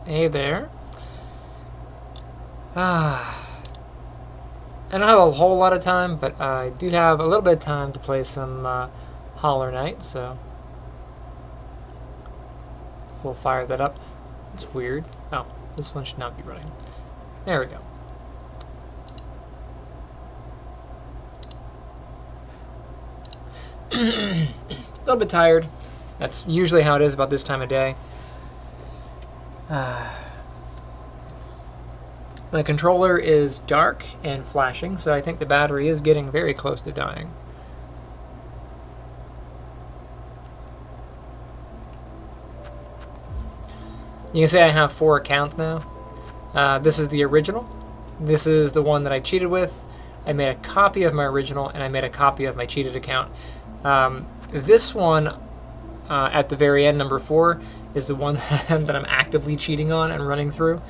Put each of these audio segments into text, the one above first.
Hey there. I don't have a whole lot of time, but I do have a little bit of time to play some Hollow Knight, so we'll fire that up. It's weird. Oh, this one should not be running. There we go. A little bit tired. That's usually how it is about this time of day. The controller is dark and flashing, so I think the battery is getting very close to dying. You can say I have 4 accounts now. This is the original. This is the one that I cheated with. I made a copy of my original, and I made a copy of my cheated account. This one, at the very end, number 4, is the one that I'm actively cheating on and running through.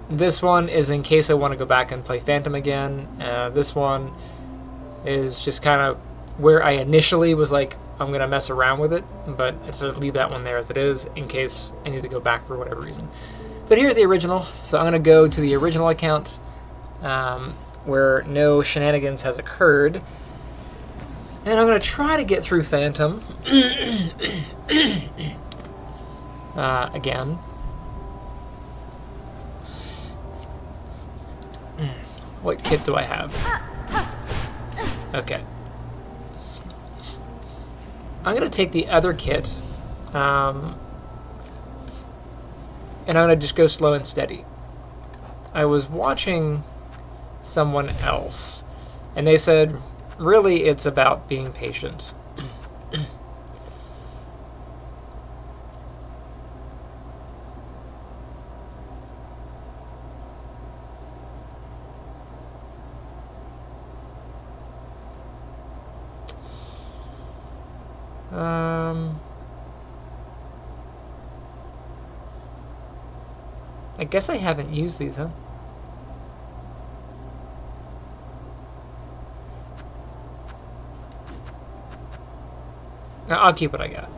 This one is in case I want to go back and play Phantom again. This one is just kind of where I initially was like, I'm going to mess around with it, but I sort of leave that one there as it is in case I need to go back for whatever reason. But here's the original, so I'm going to go to the original account where no shenanigans has occurred. And I'm going to try to get through Phantom again. What kit do I have? Okay. I'm going to take the other kit, and I'm going to just go slow and steady. I was watching someone else, and they said, really, it's about being patient. I guess I haven't used these, huh? I'll keep what I got.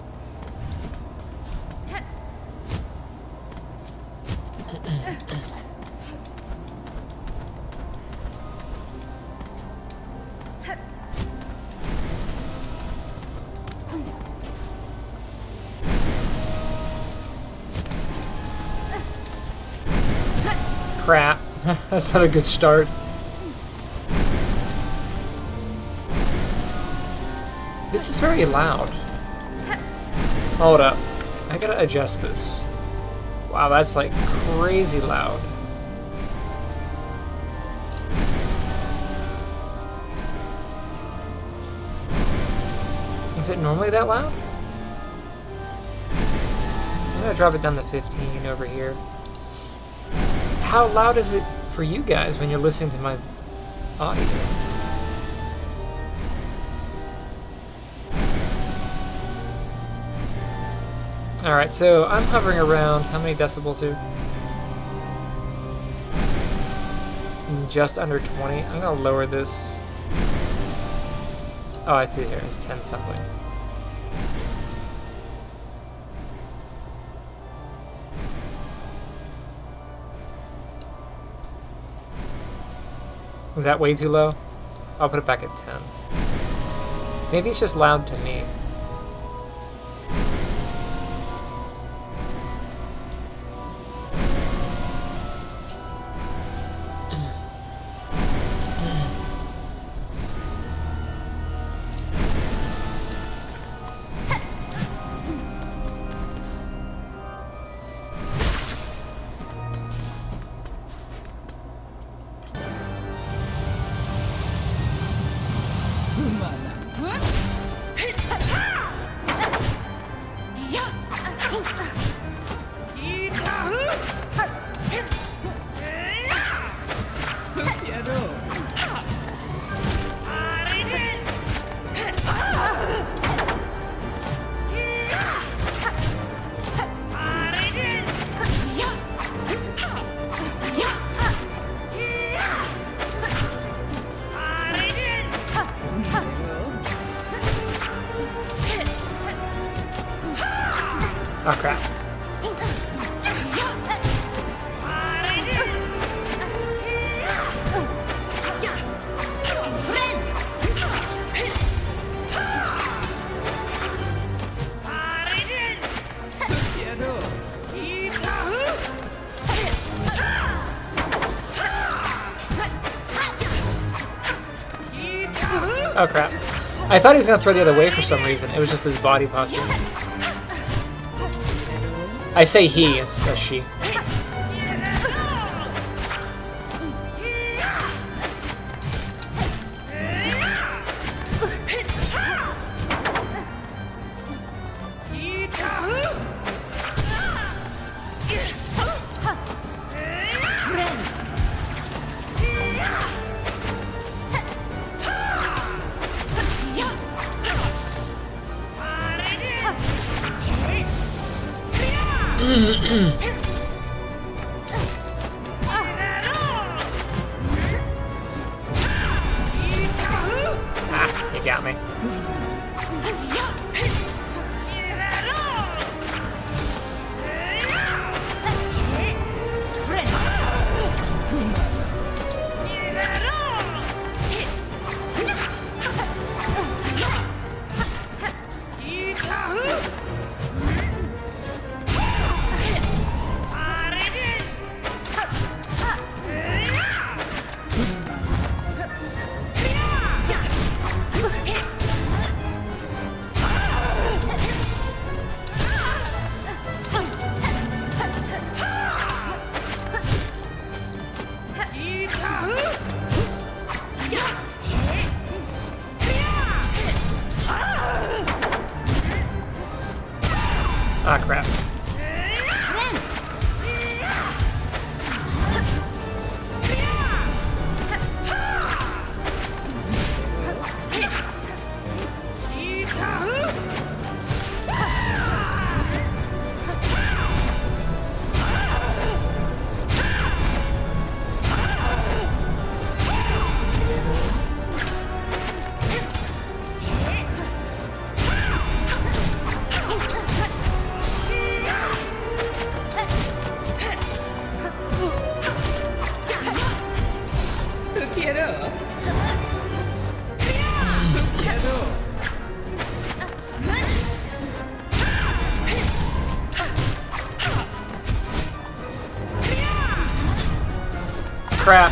Crap. That's not a good start. This is very loud. Hold up. I gotta adjust this. Wow, that's like crazy loud. Is it normally that loud? I'm gonna drop it down to 15 over here. How loud is it for you guys when you're listening to my audio? Alright, so I'm hovering around, how many decibels here? Just under 20. I'm gonna lower this. Oh, I see here, it's 10 something. Is that way too low? I'll put it back at 10. Maybe it's just loud to me. Oh crap. Oh crap. I thought he was going to throw the other way for some reason. It was just his body posture. I say he, it's a she. Ah, you got me. Ah, crap. Crap.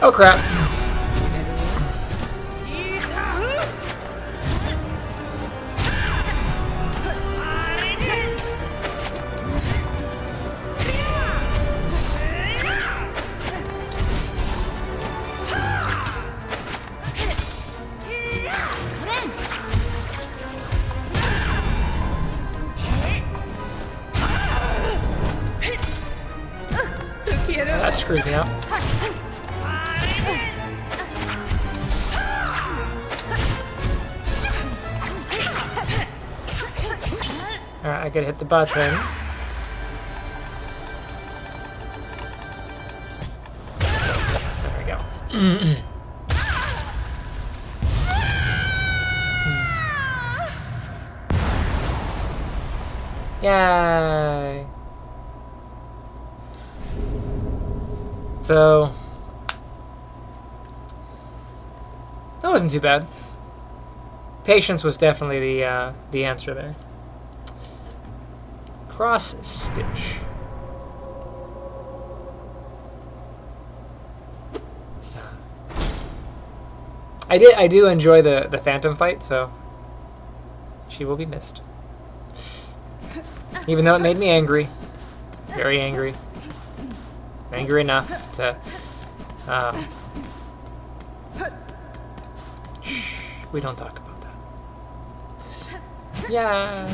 Oh crap. That screwed me up. Alright, I gotta hit the button. There we go. Yay! So that wasn't too bad. Patience was definitely the answer there. Cross stitch. I do enjoy the Phantom fight, so she will be missed. Even though it made me angry. Very angry. Angry enough to... shh, we don't talk about that. Yeah.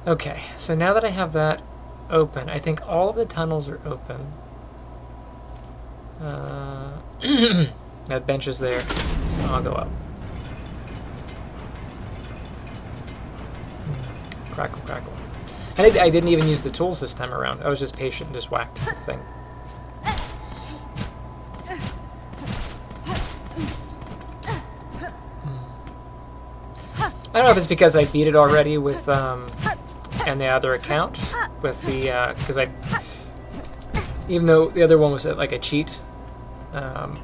Okay, so now that I have that open, I think all of the tunnels are open. That bench is there, so I'll go up. Crackle, crackle. I didn't even use the tools this time around. I was just patient and just whacked the thing. I don't know if it's because I beat it already with and the other account with the because even though the other one was like a cheat, I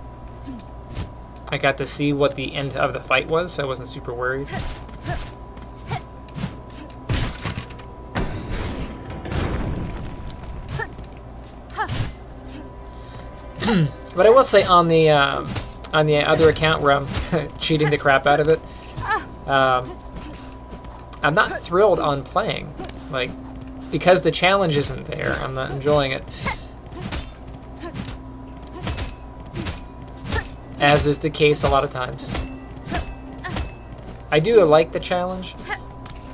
got to see what the end of the fight was, so I wasn't super worried. But I will say on the other account where I'm cheating the crap out of it, I'm not thrilled on playing. Like, because the challenge isn't there, I'm not enjoying it. As is the case a lot of times. I do like the challenge,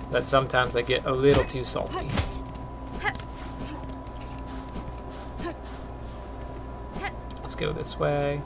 but sometimes I get a little too salty. Let's go this way.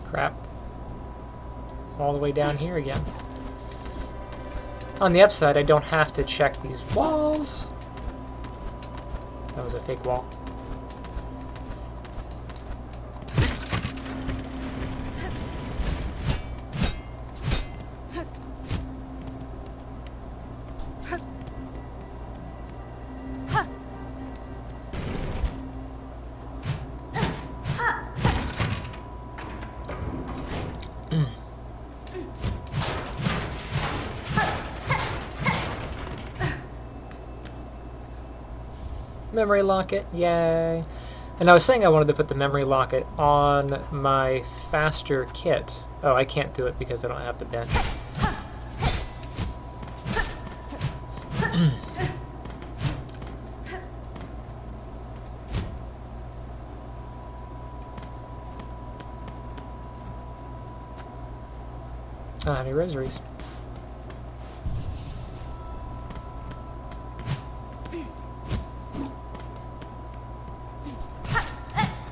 Crap. All the way down here again. On the upside, I don't have to check these walls. That was a fake wall. Memory locket, yay. And I was saying I wanted to put the memory locket on my faster kit. Oh, I can't do it because I don't have the bench. I don't have any rosaries.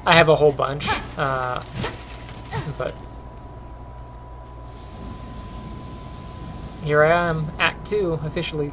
I have a whole bunch, but here I am, Act 2, officially.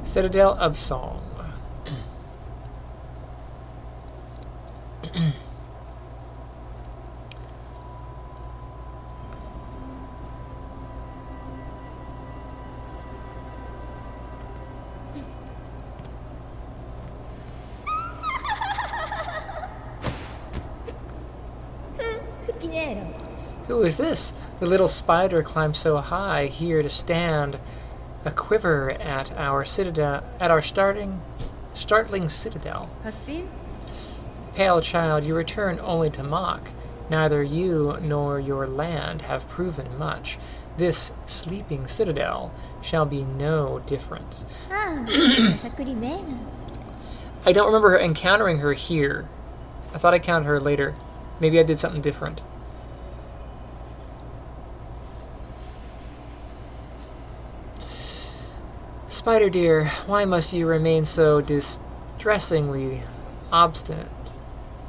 Citadel of Song. Who is this? The little spider climbed so high here to stand a quiver at our citadel, at our startling citadel. Pale child, you return only to mock. Neither you nor your land have proven much. This sleeping citadel shall be no different. I don't remember encountering her here. I thought I encountered her later. Maybe I did something different. Spider dear, why must you remain so dressingly obstinate,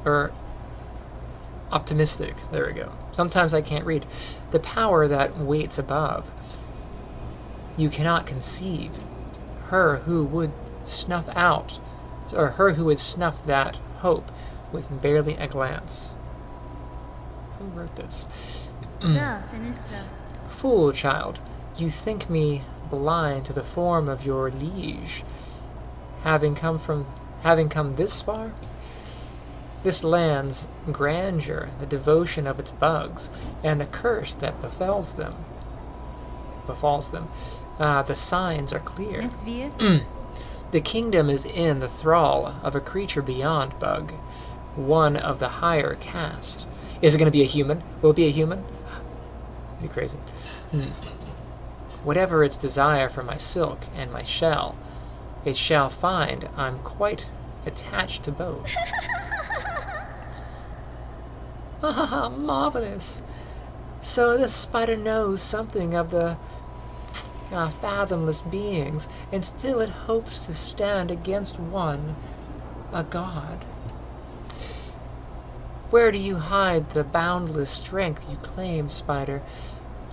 or optimistic, there we go. Sometimes I can't read. The power that waits above. You cannot conceive. Her who would snuff out, or her who would snuff that hope with barely a glance. Who wrote this? Fool child, you think me blind to the form of your liege, having come this far? This land's grandeur, the devotion of its bugs, and the curse that befalls them. The signs are clear. The kingdom is in the thrall of a creature beyond bug, one of the higher caste. Is it going to be a human? Will it be a human? Be crazy. Whatever its desire for my silk and my shell, it shall find I'm quite attached to both. Ah, marvelous! So the spider knows something of the fathomless beings, and still it hopes to stand against one, a god. Where do you hide the boundless strength you claim, spider?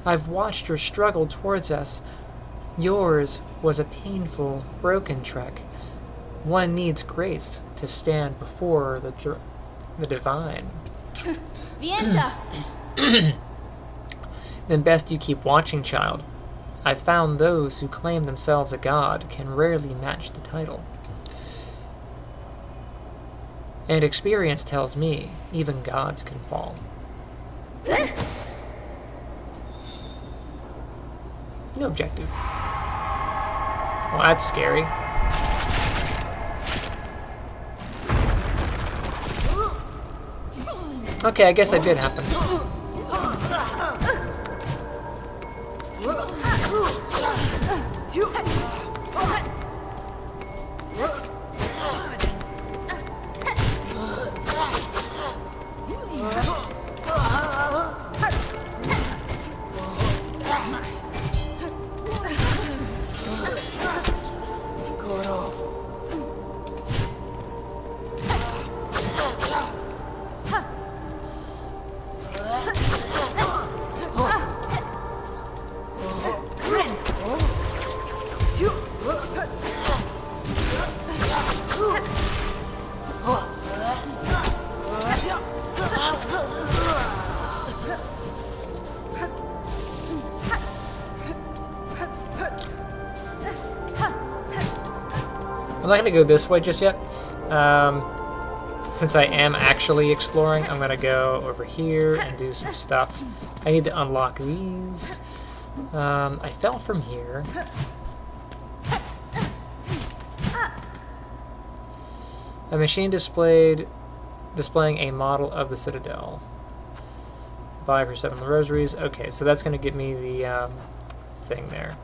I've watched your struggle towards us. Yours was a painful, broken trek. One needs grace to stand before the divine. Then best you keep watching, child. I've found those who claim themselves a god can rarely match the title. And experience tells me even gods can fall. No objective. Well, that's scary. Okay, I guess that did happen. I'm not going to go this way just yet. Since I am actually exploring, I'm going to go over here and do some stuff. I need to unlock these. I fell from here. A machine displaying a model of the Citadel. Buy for 7 rosaries. Okay, so that's going to give me the thing there.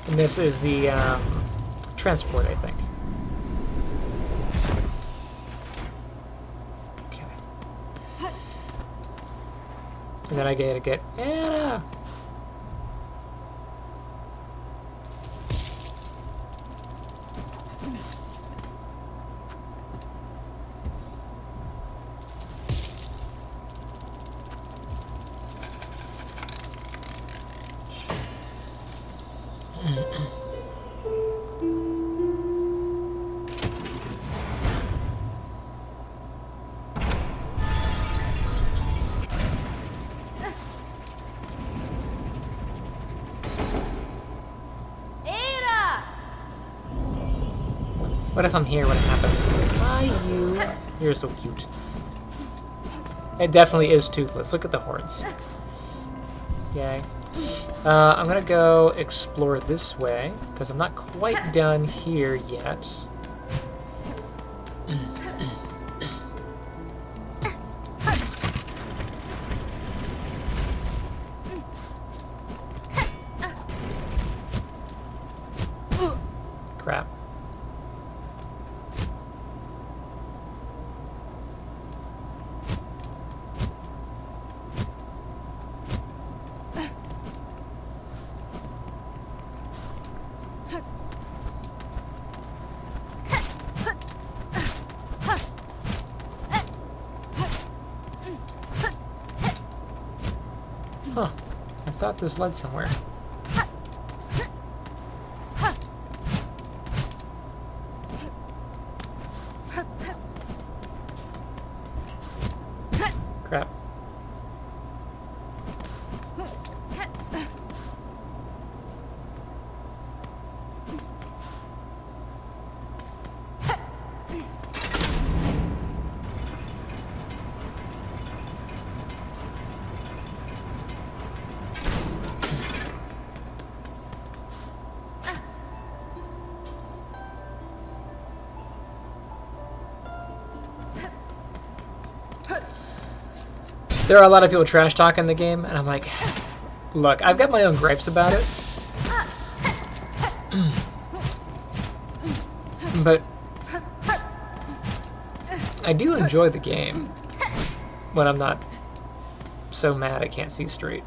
And this is the transport, I think. Okay. And then I gotta get Anna! What if I'm here when it happens? Hi, you. You're so cute. It definitely is toothless. Look at the horns. Yay. I'm gonna go explore this way, because I'm not quite done here yet. Crap. Huh. I thought this led somewhere. Crap. There are a lot of people trash talking the game, and I'm like, look, I've got my own gripes about it. But I do enjoy the game when I'm not so mad I can't see straight.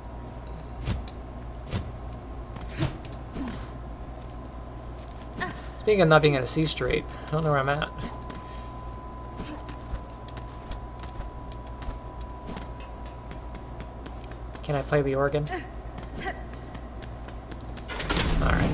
Speaking of not being able to see straight, I don't know where I'm at. Can I play the organ? Alright.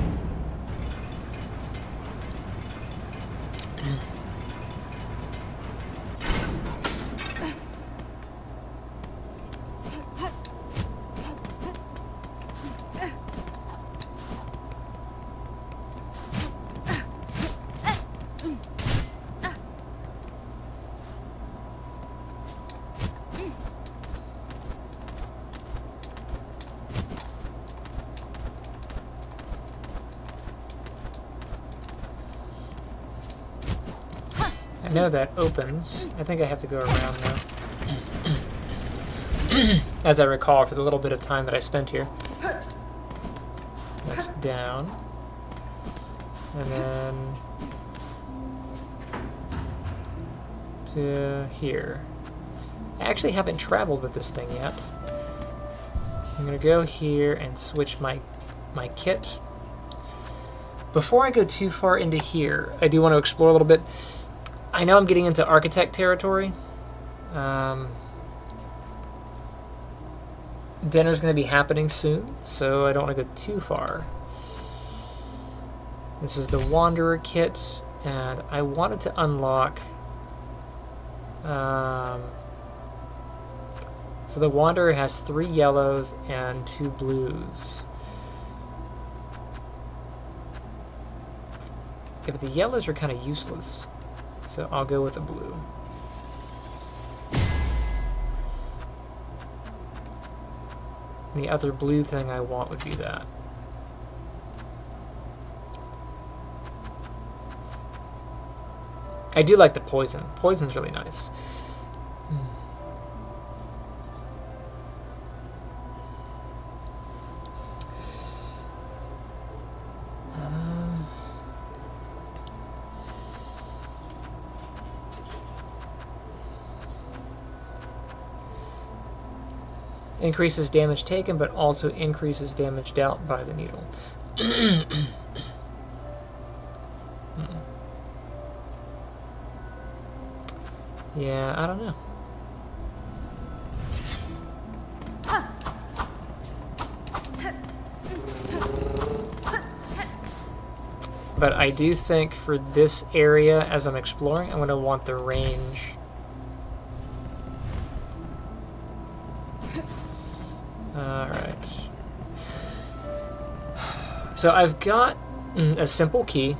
I know that opens. I think I have to go around now. As I recall, for the little bit of time that I spent here. That's down. And then to here. I actually haven't traveled with this thing yet. I'm gonna go here and switch my kit. Before I go too far into here, I do want to explore a little bit. I know I'm getting into architect territory. Dinner's going to be happening soon, so I don't want to go too far. This is the Wanderer kit, and I wanted to unlock... so the Wanderer has 3 yellows and 2 blues. If the yellows are kind of useless, so I'll go with the blue. The other blue thing I want would be that. I do like the poison. Poison's really nice. Increases damage taken, but also increases damage dealt by the needle. Yeah, I don't know. But I do think for this area, as I'm exploring, I'm going to want the range. Alright. So I've got a simple key.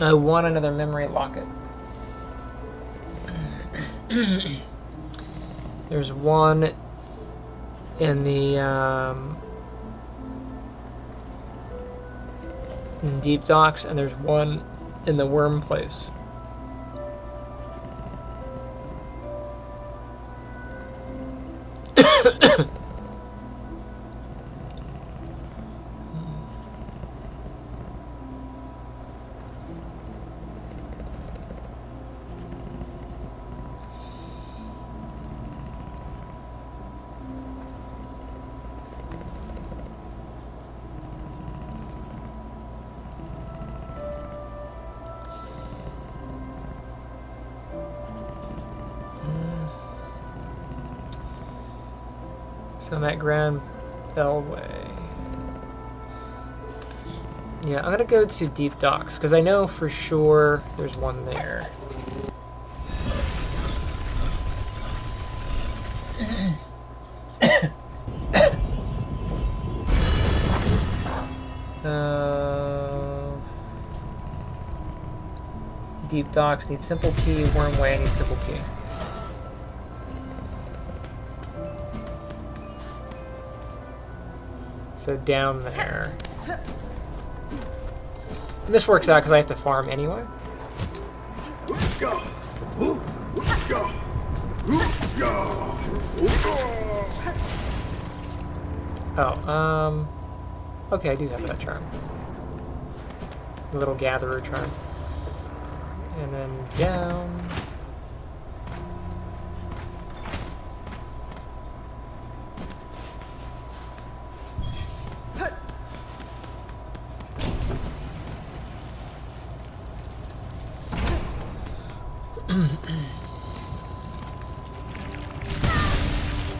I want another memory locket. There's one in the in deep docks, and there's one in the worm place. So I'm at Grand Bellway. Yeah, I'm gonna go to Deep Docks, because I know for sure there's one there. Deep Docks need simple key, Wormway need simple key. So down there. And this works out because I have to farm anyway. Oh, okay, I do have that charm. The little gatherer charm. And then down.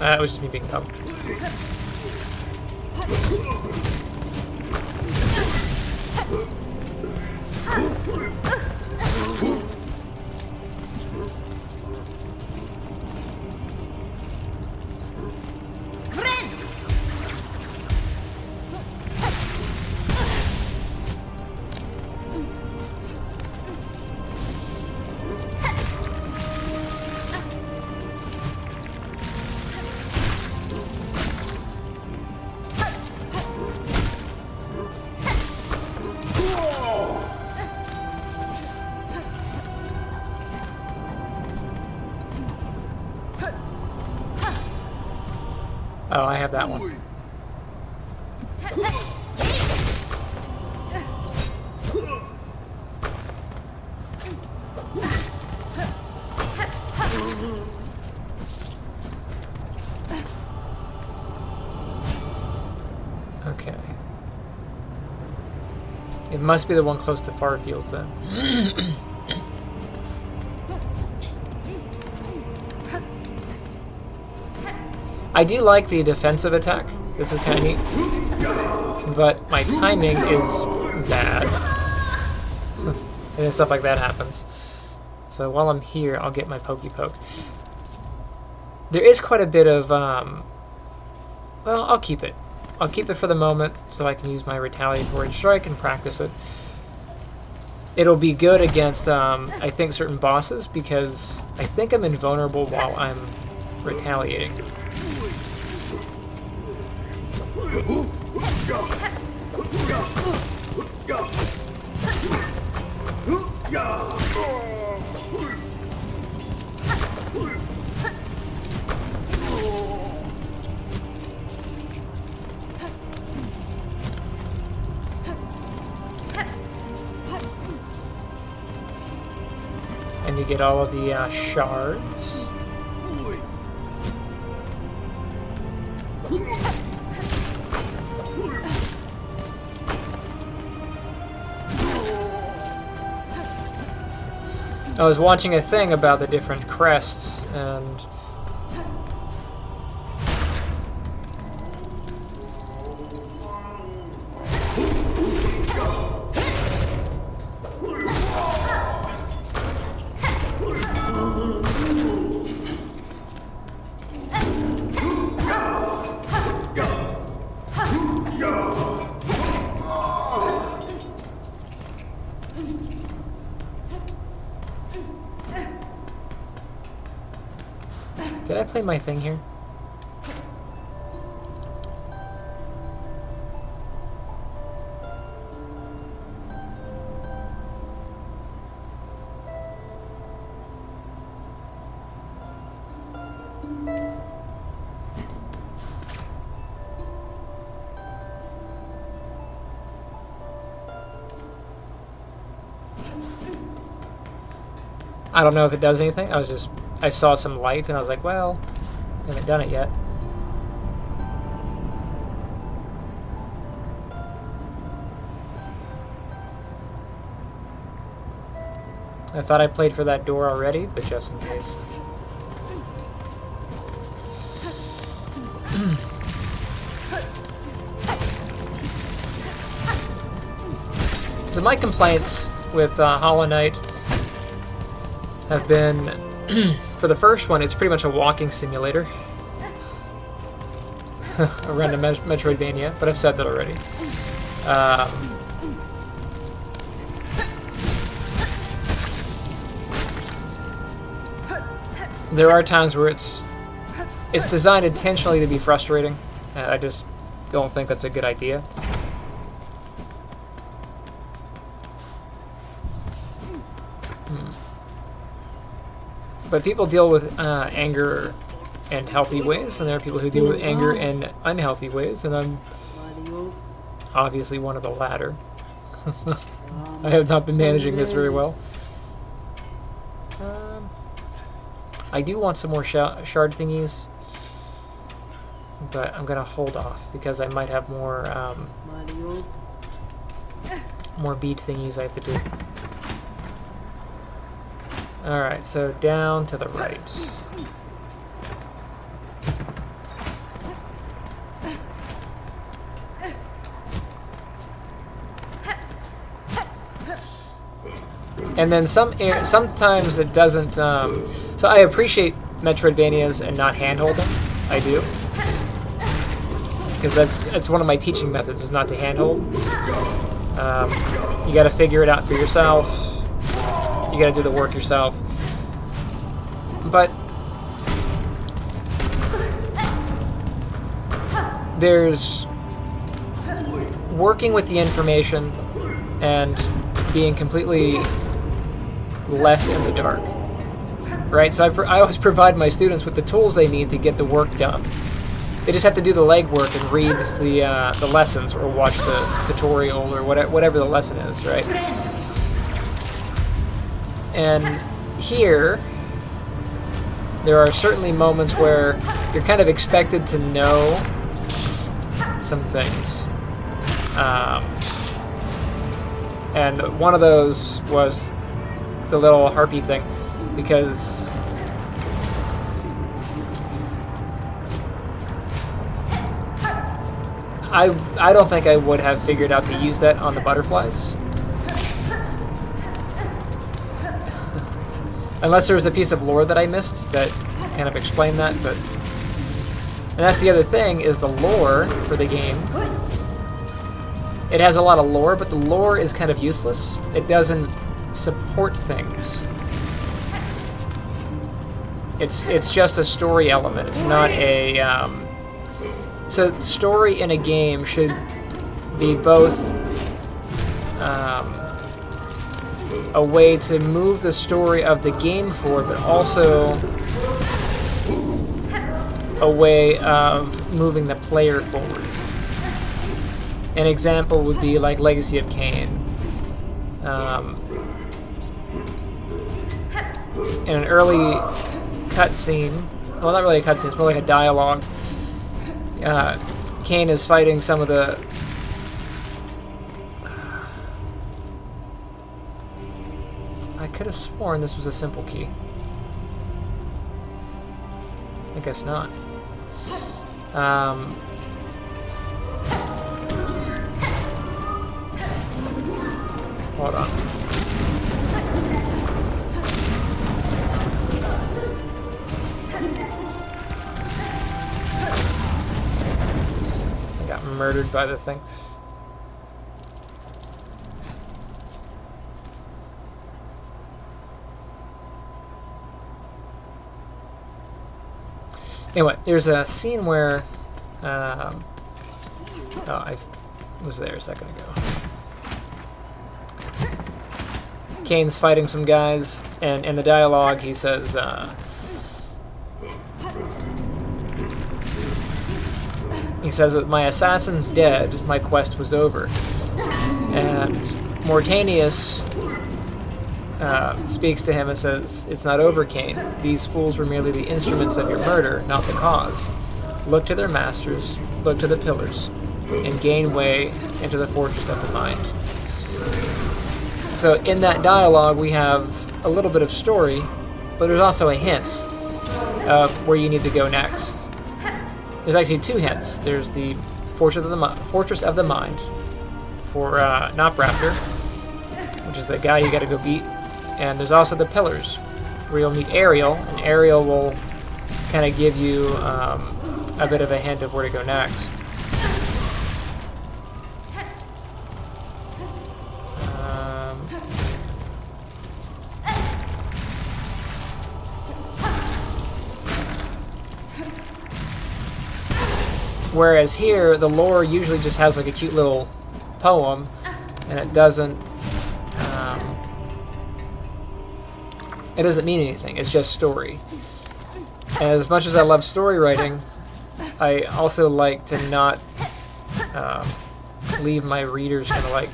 It was just me being dumb. Oh, I have that one. Okay. It must be the one close to Farfields then. I do like the defensive attack. This is kind of neat. But my timing is bad. And stuff like that happens. So while I'm here, I'll get my Pokey Poke. There is quite a bit of... well, I'll keep it. I'll keep it for the moment so I can use my Retaliatory Strike and practice it. It'll be good against, I think, certain bosses because I think I'm invulnerable while I'm retaliating. And you get all of the shards. I was watching a thing about the different crests, and play my thing here? I don't know if it does anything. I saw some light and I was like, well, I haven't done it yet. I thought I played for that door already, but just in case. So my complaints with Hollow Knight have been, for the first one, it's pretty much a walking simulator. Around a Metroidvania, but I've said that already. There are times where it's designed intentionally to be frustrating. I just don't think that's a good idea. But people deal with anger in healthy ways, and there are people who deal with anger in unhealthy ways, and I'm obviously one of the latter. I have not been managing this very well. I do want some more shard thingies, but I'm gonna hold off because I might have more more bead thingies I have to do. Alright, so down to the right. And then sometimes it doesn't. So I appreciate Metroidvanias and not hand-holding. I do, because that's one of my teaching methods, is not to handhold. You got to figure it out for yourself. You got to do the work yourself. But there's working with the information and being completely left in the dark, right? So I always provide my students with the tools they need to get the work done. They just have to do the legwork and read the lessons or watch the tutorial or whatever the lesson is, right? And here, there are certainly moments where you're kind of expected to know some things. And one of those was the little harpy thing, because I don't think I would have figured out to use that on the butterflies. Unless there was a piece of lore that I missed that kind of explained that, but... And that's the other thing, is the lore for the game. It has a lot of lore, but the lore is kind of useless. It doesn't support things. It's just a story element. It's not a... So story in a game should be both a way to move the story of the game forward, but also a way of moving the player forward. An example would be like Legacy of Kain. In an early cutscene, well, not really a cutscene, it's more like a dialogue. Kain is fighting some of the... I could have sworn this was a simple key. I guess not. Hold on. I got murdered by the thing. Anyway, there's a scene where... oh, I was there a second ago. Kane's fighting some guys, and in the dialogue he says... he says, with my assassins dead, my quest was over. And Mortanius speaks to him and says, it's not over, Kane. These fools were merely the instruments of your murder, not the cause. Look to their masters, look to the pillars, and gain way into the fortress of the mind. So in that dialogue we have a little bit of story, but there's also a hint of where you need to go next. There's actually two hints. There's the Fortress of the Mind for Nopraptor, which is the guy you gotta go beat. And there's also the Pillars, where you'll meet Ariel, and Ariel will kind of give you a bit of a hint of where to go next. Whereas here, the lore usually just has like a cute little poem, and it doesn't mean anything. It's just story. And as much as I love story writing, I also like to not leave my readers kind of like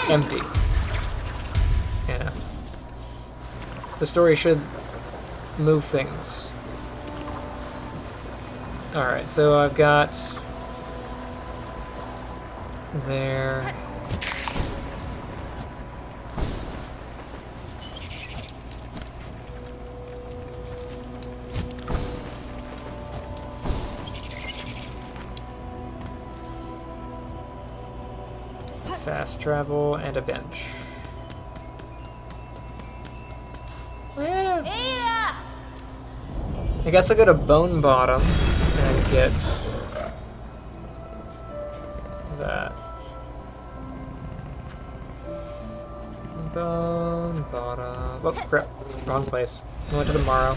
empty. Yeah. The story should move things. Alright, so I've got there. Fast travel and a bench. Yeah. I guess I'll go to Bone Bottom and get that. Bone Bottom. Oh crap! Wrong place. I went to the Morrow.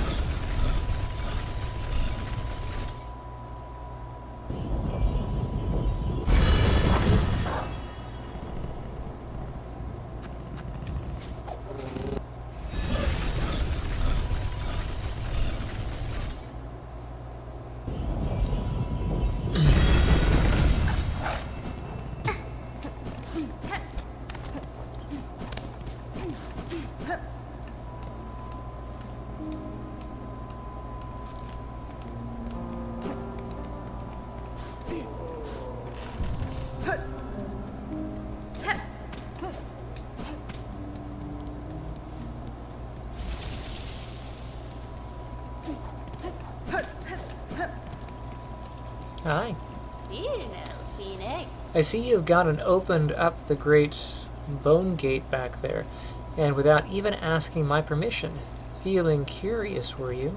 Hi. I see you've gotten opened up the great bone gate back there, and without even asking my permission. Feeling curious, were you?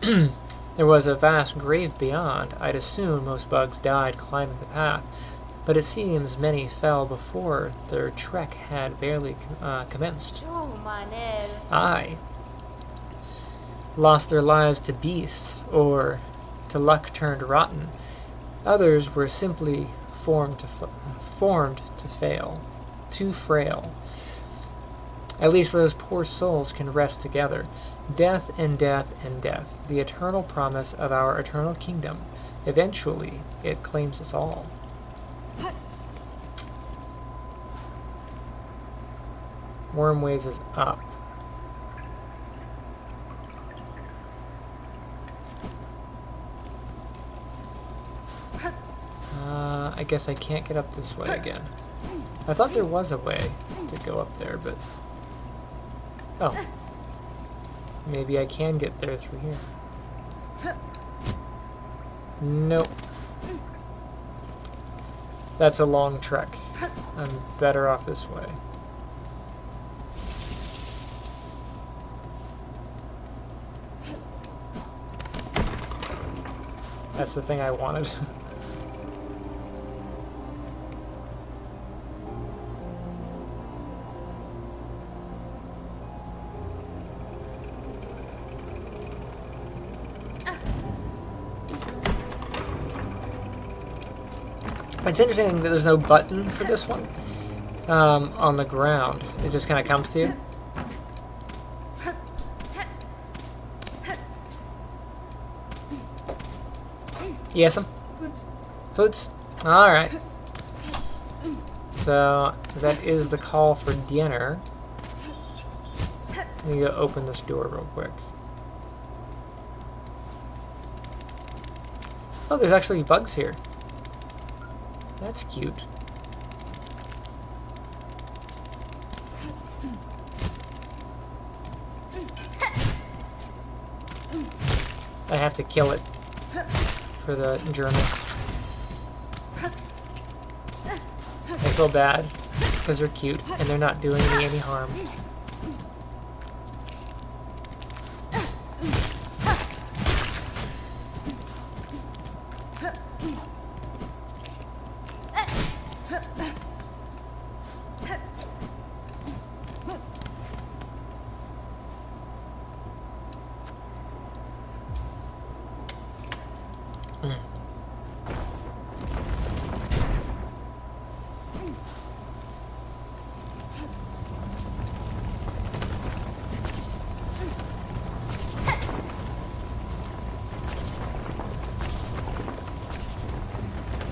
There was a vast grave beyond. I'd assume most bugs died climbing the path, but it seems many fell before their trek had barely commenced. Aye. Lost their lives to beasts, or to luck turned rotten. Others were simply formed to fail, too frail. At least those poor souls can rest together. Death and death and death, the eternal promise of our eternal kingdom. Eventually, it claims us all. Wormways is up. I guess I can't get up this way again. I thought there was a way to go up there, but... Oh. Maybe I can get there through here. Nope. That's a long trek. I'm better off this way. That's the thing I wanted. It's interesting that there's no button for this one on the ground. It just kind of comes to you. Yes, foods. All right. So that is the call for dinner. Let me go open this door real quick. Oh, there's actually bugs here. That's cute. I have to kill it for the journal. I feel bad because they're cute and they're not doing me any harm.